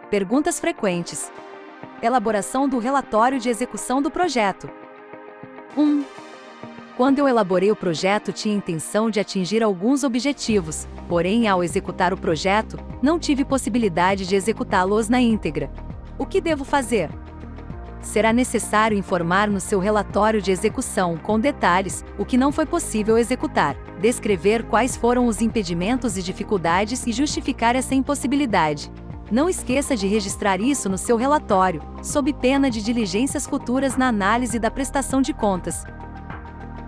Perguntas frequentes. Elaboração do relatório de execução do projeto. 1. Quando eu elaborei o projeto, tinha intenção de atingir alguns objetivos, porém, ao executar o projeto, não tive possibilidade de executá-los na íntegra. O que devo fazer? Será necessário informar no seu relatório de execução, com detalhes, o que não foi possível executar, descrever quais foram os impedimentos e dificuldades e justificar essa impossibilidade. Não esqueça de registrar isso no seu relatório, sob pena de diligências futuras na análise da prestação de contas.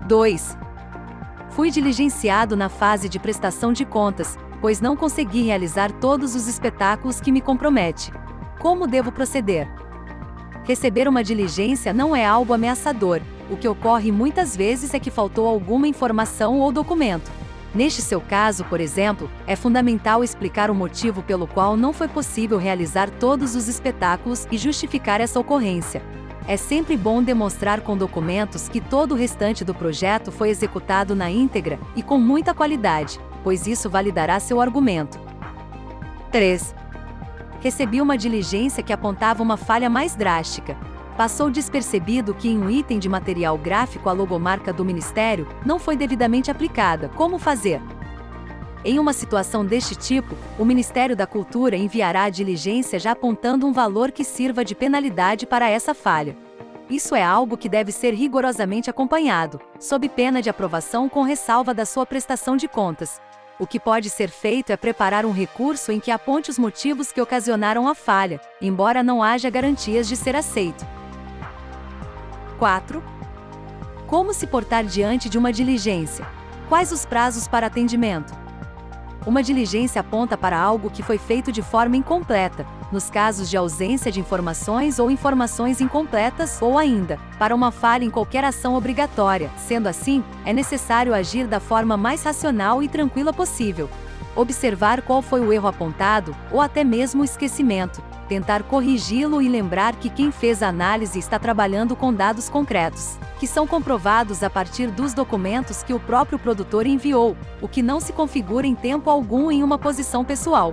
2. Fui diligenciado na fase de prestação de contas, pois não consegui realizar todos os espetáculos que me compromete. Como devo proceder? Receber uma diligência não é algo ameaçador, o que ocorre muitas vezes é que faltou alguma informação ou documento. Neste seu caso, por exemplo, é fundamental explicar o motivo pelo qual não foi possível realizar todos os espetáculos e justificar essa ocorrência. É sempre bom demonstrar com documentos que todo o restante do projeto foi executado na íntegra e com muita qualidade, pois isso validará seu argumento. 3. Recebi uma diligência que apontava uma falha mais drástica. Passou despercebido que em um item de material gráfico a logomarca do Ministério não foi devidamente aplicada. Como fazer? Em uma situação deste tipo, o Ministério da Cultura enviará a diligência já apontando um valor que sirva de penalidade para essa falha. Isso é algo que deve ser rigorosamente acompanhado, sob pena de aprovação com ressalva da sua prestação de contas. O que pode ser feito é preparar um recurso em que aponte os motivos que ocasionaram a falha, embora não haja garantias de ser aceito. 4. Como se portar diante de uma diligência? Quais os prazos para atendimento? Uma diligência aponta para algo que foi feito de forma incompleta, nos casos de ausência de informações ou informações incompletas, ou ainda, para uma falha em qualquer ação obrigatória. Sendo assim, é necessário agir da forma mais racional e tranquila possível. Observar qual foi o erro apontado, ou até mesmo o esquecimento. Tentar corrigi-lo e lembrar que quem fez a análise está trabalhando com dados concretos, que são comprovados a partir dos documentos que o próprio produtor enviou, o que não se configura em tempo algum em uma posição pessoal.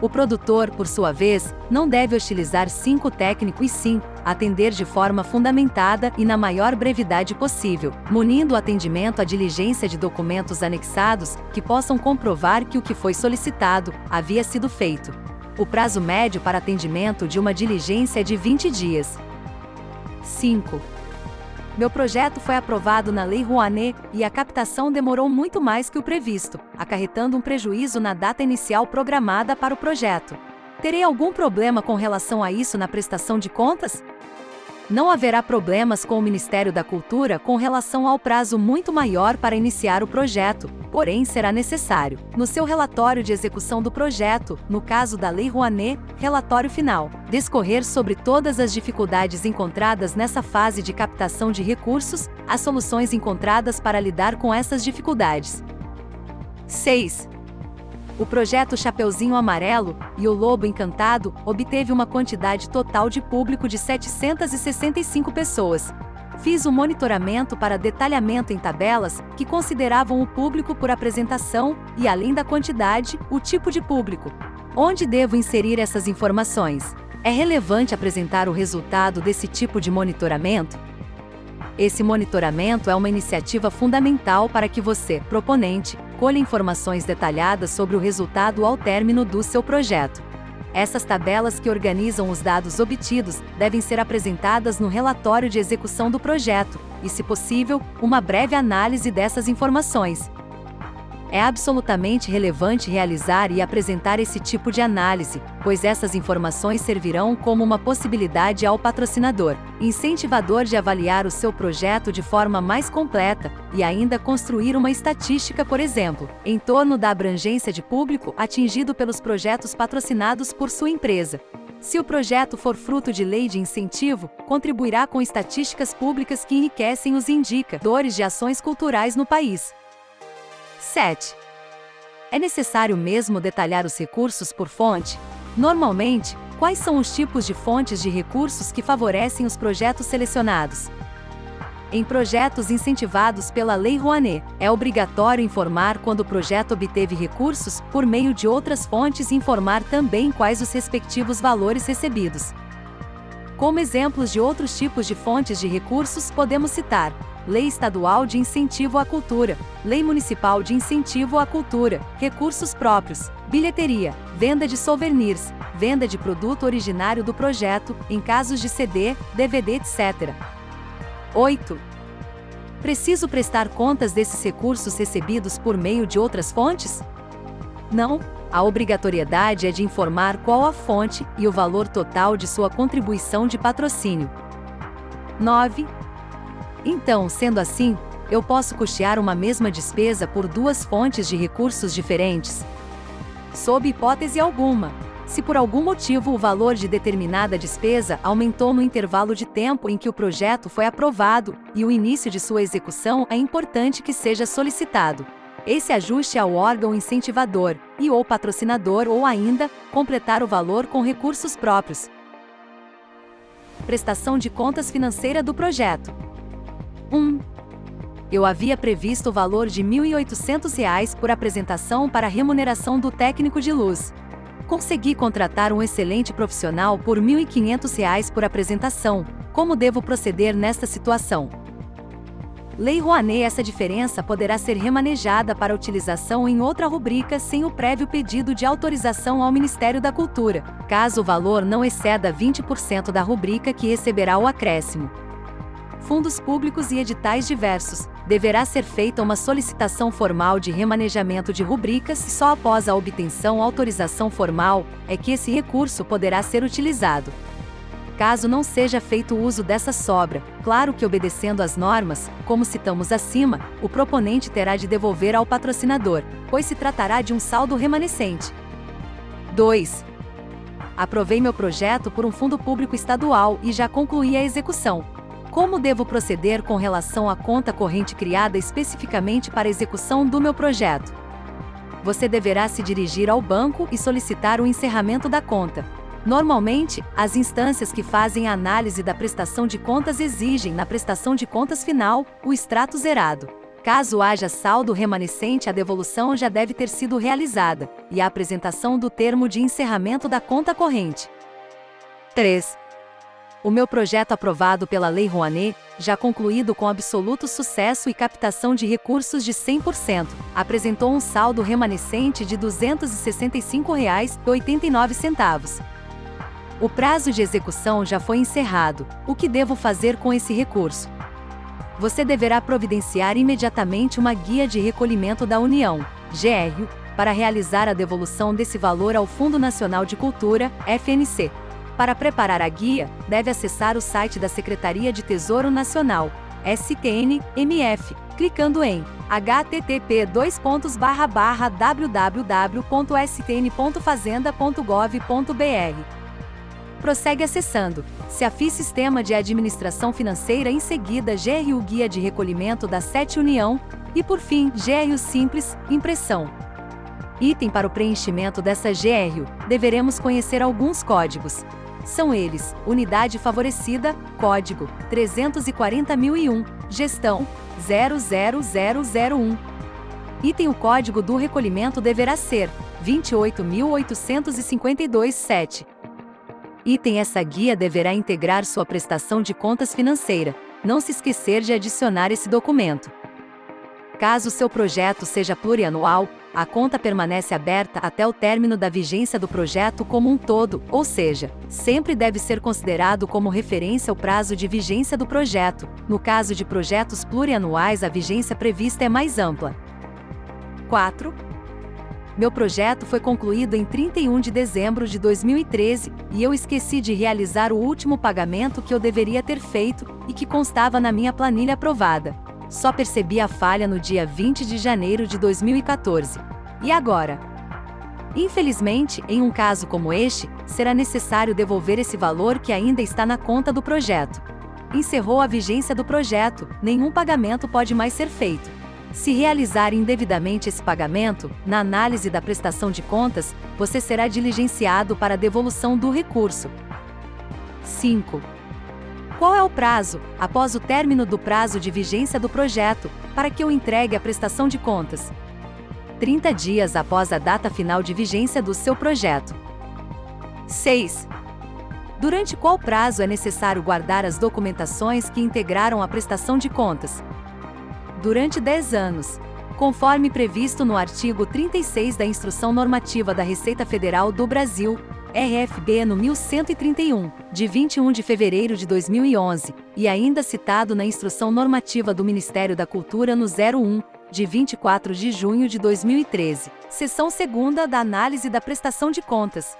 O produtor, por sua vez, não deve hostilizar o técnico e sim, atender de forma fundamentada e na maior brevidade possível, munindo o atendimento à diligência de documentos anexados que possam comprovar que o que foi solicitado havia sido feito. O prazo médio para atendimento de uma diligência é de 20 dias. 5. Meu projeto foi aprovado na Lei Rouanet e a captação demorou muito mais que o previsto, acarretando um prejuízo na data inicial programada para o projeto. Terei algum problema com relação a isso na prestação de contas? Não haverá problemas com o Ministério da Cultura com relação ao prazo muito maior para iniciar o projeto, porém será necessário, no seu relatório de execução do projeto, no caso da Lei Rouanet, relatório final, discorrer sobre todas as dificuldades encontradas nessa fase de captação de recursos, as soluções encontradas para lidar com essas dificuldades. 6. O projeto Chapeuzinho Amarelo e o Lobo Encantado obteve uma quantidade total de público de 765 pessoas. Fiz um monitoramento para detalhamento em tabelas que consideravam o público por apresentação e, além da quantidade, o tipo de público. Onde devo inserir essas informações? É relevante apresentar o resultado desse tipo de monitoramento? Esse monitoramento é uma iniciativa fundamental para que você, proponente, colha informações detalhadas sobre o resultado ao término do seu projeto. Essas tabelas que organizam os dados obtidos devem ser apresentadas no relatório de execução do projeto e, se possível, uma breve análise dessas informações. É absolutamente relevante realizar e apresentar esse tipo de análise, pois essas informações servirão como uma possibilidade ao patrocinador, incentivador de avaliar o seu projeto de forma mais completa e ainda construir uma estatística, por exemplo, em torno da abrangência de público atingido pelos projetos patrocinados por sua empresa. Se o projeto for fruto de lei de incentivo, contribuirá com estatísticas públicas que enriquecem os indicadores de ações culturais no país. 7. É necessário mesmo detalhar os recursos por fonte? Normalmente, quais são os tipos de fontes de recursos que favorecem os projetos selecionados? Em projetos incentivados pela Lei Rouanet, é obrigatório informar quando o projeto obteve recursos por meio de outras fontes e informar também quais os respectivos valores recebidos. Como exemplos de outros tipos de fontes de recursos, podemos citar Lei Estadual de Incentivo à Cultura, Lei Municipal de Incentivo à Cultura, recursos próprios, bilheteria, venda de souvenirs, venda de produto originário do projeto, em casos de CD, DVD, etc. 8. Preciso prestar contas desses recursos recebidos por meio de outras fontes? Não. A obrigatoriedade é de informar qual a fonte e o valor total de sua contribuição de patrocínio. 9. Então, sendo assim, eu posso custear uma mesma despesa por duas fontes de recursos diferentes? Sob hipótese alguma. Se por algum motivo o valor de determinada despesa aumentou no intervalo de tempo em que o projeto foi aprovado e o início de sua execução, é importante que seja solicitado esse ajuste ao órgão incentivador e/ou patrocinador, ou ainda, completar o valor com recursos próprios. Prestação de contas financeira do projeto. 1. Eu havia previsto o valor de R$ 1.800 por apresentação para remuneração do técnico de luz. Consegui contratar um excelente profissional por R$ 1.500 por apresentação. Como devo proceder nesta situação? Lei Rouanet. Essa diferença poderá ser remanejada para utilização em outra rubrica sem o prévio pedido de autorização ao Ministério da Cultura, caso o valor não exceda 20% da rubrica que receberá o acréscimo. Fundos públicos e editais diversos. Deverá ser feita uma solicitação formal de remanejamento de rubricas e só após a obtenção autorização formal é que esse recurso poderá ser utilizado. Caso não seja feito uso dessa sobra, claro que obedecendo às normas, como citamos acima, o proponente terá de devolver ao patrocinador, pois se tratará de um saldo remanescente. 2. Aprovei meu projeto por um fundo público estadual e já concluí a execução. Como devo proceder com relação à conta corrente criada especificamente para a execução do meu projeto? Você deverá se dirigir ao banco e solicitar o encerramento da conta. Normalmente, as instâncias que fazem a análise da prestação de contas exigem, na prestação de contas final, o extrato zerado. Caso haja saldo remanescente, a devolução já deve ter sido realizada, e a apresentação do termo de encerramento da conta corrente. 3. O meu projeto aprovado pela Lei Rouanet, já concluído com absoluto sucesso e captação de recursos de 100%, apresentou um saldo remanescente de R$ 265,89. O prazo de execução já foi encerrado. O que devo fazer com esse recurso? Você deverá providenciar imediatamente uma guia de recolhimento da União, GRU, para realizar a devolução desse valor ao Fundo Nacional de Cultura, FNC. Para preparar a guia, deve acessar o site da Secretaria de Tesouro Nacional, STN-MF, clicando em http://www.stn.fazenda.gov.br. Prossegue acessando SEAFI Sistema de Administração Financeira, em seguida GRU Guia de Recolhimento da 7 União e, por fim, GRU Simples, impressão. Item para o preenchimento dessa GRU, deveremos conhecer alguns códigos. São eles: Unidade Favorecida, Código 340.001, Gestão 00001. Item: o código do recolhimento deverá ser 28.852-7. Item: essa guia deverá integrar sua prestação de contas financeira. Não se esquecer de adicionar esse documento. Caso seu projeto seja plurianual, a conta permanece aberta até o término da vigência do projeto como um todo, ou seja, sempre deve ser considerado como referência o prazo de vigência do projeto. No caso de projetos plurianuais, a vigência prevista é mais ampla. 4. Meu projeto foi concluído em 31 de dezembro de 2013 e eu esqueci de realizar o último pagamento que eu deveria ter feito e que constava na minha planilha aprovada. Só percebi a falha no dia 20 de janeiro de 2014. E agora? Infelizmente, em um caso como este, será necessário devolver esse valor que ainda está na conta do projeto. Encerrou a vigência do projeto, nenhum pagamento pode mais ser feito. Se realizar indevidamente esse pagamento, na análise da prestação de contas, você será diligenciado para a devolução do recurso. 5. Qual é o prazo, após o término do prazo de vigência do projeto, para que eu entregue a prestação de contas? 30 dias após a data final de vigência do seu projeto. 6. Durante qual prazo é necessário guardar as documentações que integraram a prestação de contas? Durante 10 anos, conforme previsto no artigo 36 da Instrução Normativa da Receita Federal do Brasil, RFB no 1131, de 21 de fevereiro de 2011, e ainda citado na Instrução Normativa do Ministério da Cultura no 01, de 24 de junho de 2013, seção 2ª da Análise da Prestação de Contas.